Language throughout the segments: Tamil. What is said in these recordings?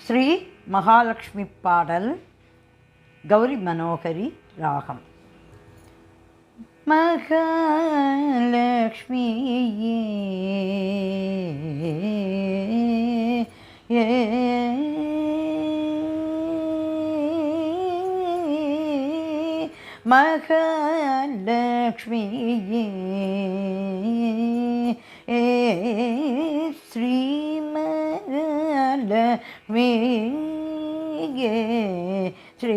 ஸ்ரீ மகாலட்சுமி பாடல் கௌரி மனோகரி ராகம். மகாலட்சுமியே மகாலட்சுமியே ஸ்ரீ மகாலட்சுமியே ஸ்ரீ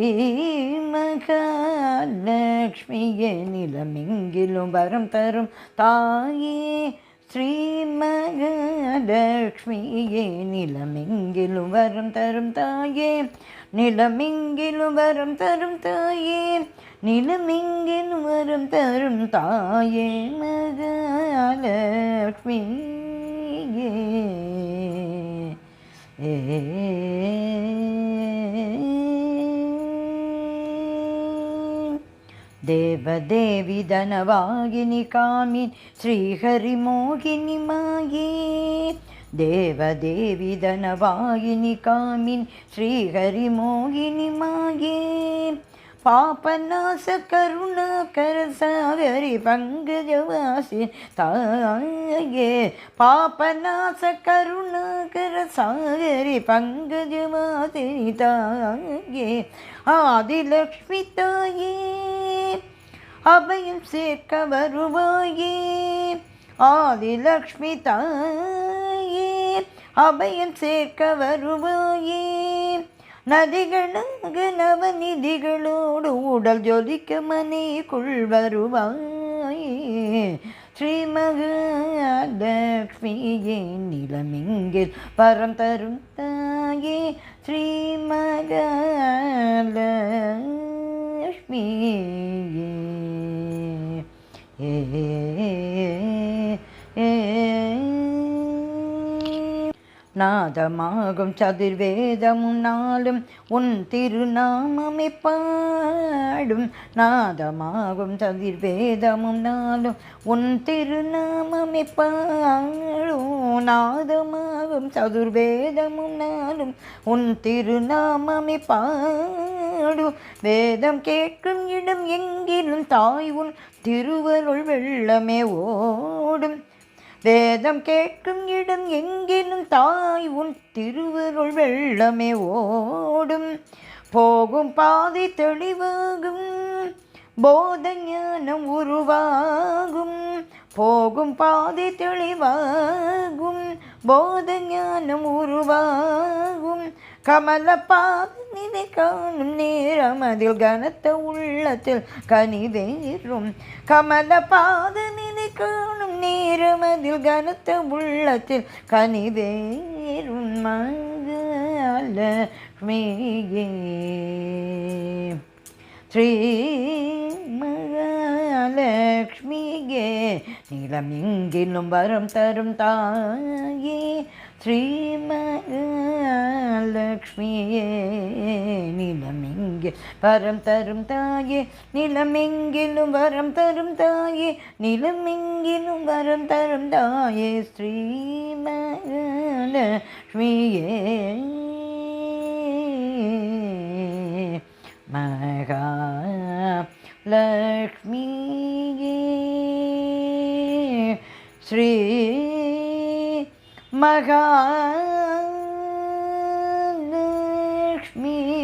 மகாலட்சுமியே நிலமெங்கிலும் வரம் தரும் தாயே ஸ்ரீ மகாலட்சுமியே நிலமெங்கிலும் வரம் தரும் தாயே நிலமெங்கிலும் வரம் தரும் தாயே நிலமெங்கிலும் வரம் தரும் தாயே மகாலட்சுமியே தேவதேவி தனவாகினி காமின் ஸ்ரீஹரி மோகினி மாயே தேவதேவி தனவாகினி காமின் ஸ்ரீஹரி மோகினி மாயே பாபநாச கருணாகர சாகரி பங்கஜவாசின் தாயே பாபநாச கருணாகர சாகரி பங்கஜவாசினி தாயே ஆதிலக்ஷ்மி தாயே அபயம் சேர்க்க வருவாயே ஆதிலக்ஷ்மி தாயே அபயம் சேர்க்க வருவாயே நதிகளாக நவநிதிகளோடு உடல் ஜொலிக்க மனைக்குள் வருவாயே ஸ்ரீ மகாலட்சுமியே நிலமெங்கில் வரம் தரும் தாயே ஸ்ரீ மகாலட்சுமியே நாதமாகும் சதுர்வேதமும் நாளும் உன் திருநாமமே பாடும் நாதமாகும் சதுர்வேதமும் நாளும் உன் திருநாமமே பாடும் நாதமாகும் சதுர்வேதமும் நாளும் உன் திருநாமமே பாடும் வேதம் கேட்கும் இடம் எங்கிலும் தாய் உன் திருவருள் வெள்ளமே ஓடும் வேதம் கேட்கும் இடம் எங்கிலும் தாய் உன் திருவருள் வெள்ளமே ஓடும் போகும் பாதை தெளிவாகும் போத ஞானம் உருவாகும் போகும் பாதை தெளிவாகும் போத ஞானம் உருவாகும் கமல பாதனினை காணும் நேரம் அதில் கனத்த உள்ளத்தில் கனிவேறும் கமல பாதனினை காணும் நேரம் அதில் கனத்த உள்ளத்தில் கனிவேறும் மகாலட்சுமியே ஸ்ரீ மகாலட்சுமியே நிலமெங்கிலும் வரம் தரும் தாயே ஸ்ரீ மகாலட்சுமியே நிலமெங்கில் வரம் தரும் தாயே நிலமெங்கிலும் வரம் தரும் தாயே நிலமெங்கிலும் வரம் தரும் தாயே ஸ்ரீ மகாலட்சுமியே மகாலட்சுமியே ஸ்ரீ மகாலட்சுமியே